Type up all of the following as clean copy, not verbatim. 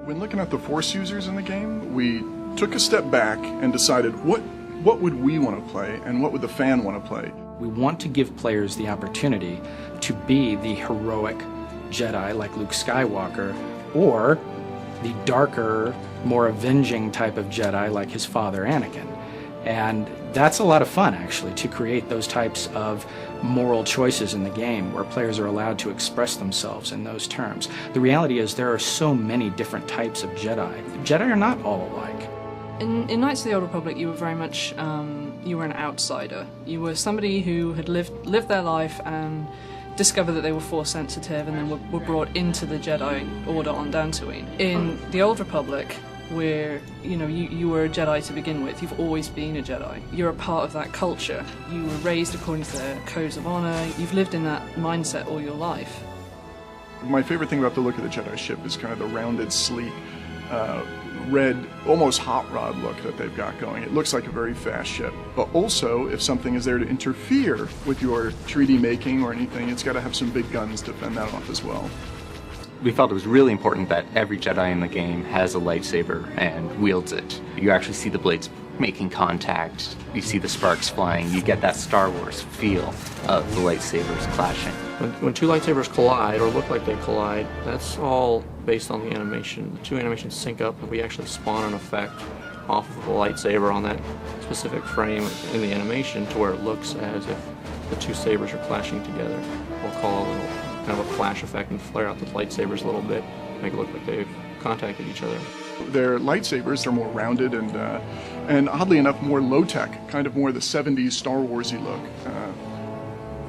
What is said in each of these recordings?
When looking at the Force users in the game, we took a step back and decided what would we want to play and what would the fan want to play. We want to give players the opportunity to be the heroic Jedi like Luke Skywalker, or the darker, more avenging type of Jedi like his father Anakin. And that's a lot of fun, actually, to create those types of moral choices in the game where players are allowed to express themselves in those terms. The reality is there are so many different types of Jedi. Jedi are not all alike. In Knights of the Old Republic, you were very much, you were an outsider. You were somebody who had lived their life and discovered that they were Force sensitive and then were brought into the Jedi Order on Dantooine. In the Old Republic, where you were a Jedi to begin with, you've always been a Jedi. You're a part of that culture. You were raised according to their codes of honor. You've lived in that mindset all your life. My favorite thing about the look of the Jedi ship is kind of the rounded, sleek, red, almost hot rod look that they've got going. It looks like a very fast ship. But also, if something is there to interfere with your treaty making or anything, it's got to have some big guns to fend that off as well. We felt it was really important that every Jedi in the game has a lightsaber and wields it. You actually see the blades making contact, you see the sparks flying, you get that Star Wars feel of the lightsabers clashing. When two lightsabers collide, or look like they collide, that's all based on the animation. The two animations sync up and we actually spawn an effect off of the lightsaber on that specific frame in the animation to where it looks as if the two sabers are clashing together. We'll call a little kind of a flash effect and flare out the lightsabers a little bit, make it look like they've contacted each other. Their lightsabers are more rounded and oddly enough more low-tech, kind of more the 70s Star Warsy look,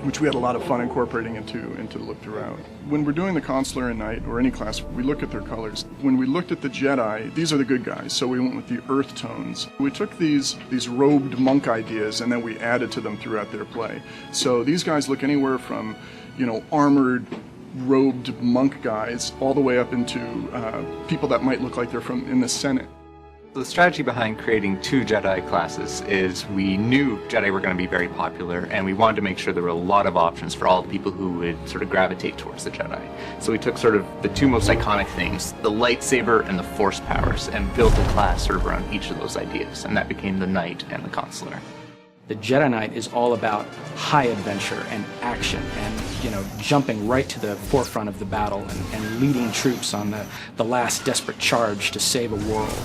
which we had a lot of fun incorporating into the look throughout. When we're doing the Consular and Knight, or any class, we look at their colors. When we looked at the Jedi, these are the good guys, so we went with the earth tones. We took these robed monk ideas and then we added to them throughout their play. So these guys look anywhere from armored, robed monk guys, all the way up into people that might look like they're in the Senate. The strategy behind creating two Jedi classes is we knew Jedi were going to be very popular, and we wanted to make sure there were a lot of options for all the people who would sort of gravitate towards the Jedi. So we took sort of the two most iconic things, the lightsaber and the Force powers, and built a class sort of around each of those ideas, and that became the Knight and the Consular. The Jedi Knight is all about high adventure and action and, jumping right to the forefront of the battle and leading troops on the last desperate charge to save a world.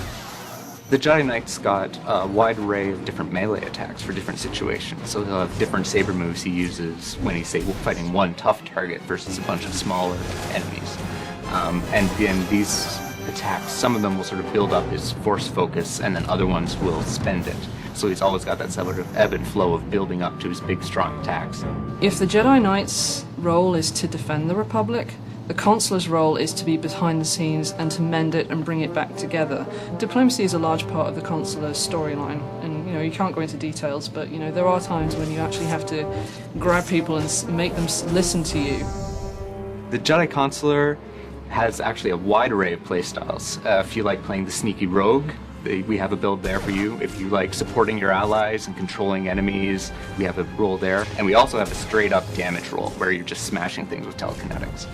The Jedi Knight's got a wide array of different melee attacks for different situations. So he'll have different saber moves he uses when he's, say, fighting one tough target versus a bunch of smaller enemies. And then these attacks, some of them will sort of build up his Force focus, and then other ones will spend it. So he's always got that sort of ebb and flow of building up to his big, strong attacks. If the Jedi Knight's role is to defend the Republic, the Consular's role is to be behind the scenes and to mend it and bring it back together. Diplomacy is a large part of the Consular's storyline, and you can't go into details, but there are times when you actually have to grab people and make them listen to you. The Jedi Consular has actually a wide array of playstyles. If you like playing the sneaky rogue, we have a build there for you. If you like supporting your allies and controlling enemies, we have a role there. And we also have a straight up damage role where you're just smashing things with telekinetics.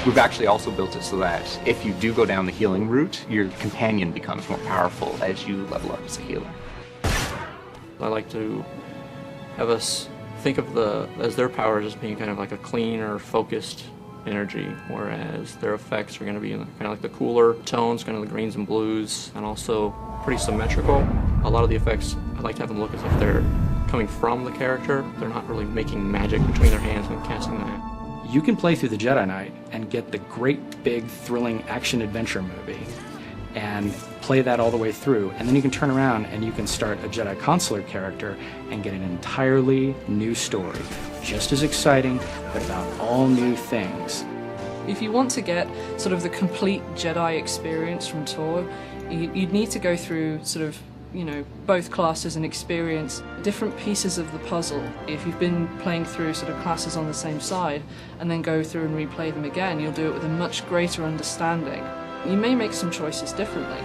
We've actually also built it so that if you do go down the healing route, your companion becomes more powerful as you level up as a healer. I like to have us think of as their powers as being kind of like a clean or focused energy, whereas their effects are going to be kind of like the cooler tones, kind of the greens and blues, and also pretty symmetrical. A lot of the effects, I like to have them look as if they're coming from the character. They're not really making magic between their hands and casting that. You can play through the Jedi Knight and get the great, big, thrilling action-adventure movie and play that all the way through, and then you can turn around and you can start a Jedi Consular character and get an entirely new story, just as exciting, but about all new things. If you want to get sort of the complete Jedi experience from Tor, you'd need to go through sort of both classes and experience different pieces of the puzzle. If you've been playing through sort of classes on the same side and then go through and replay them again, you'll do it with a much greater understanding. You may make some choices differently.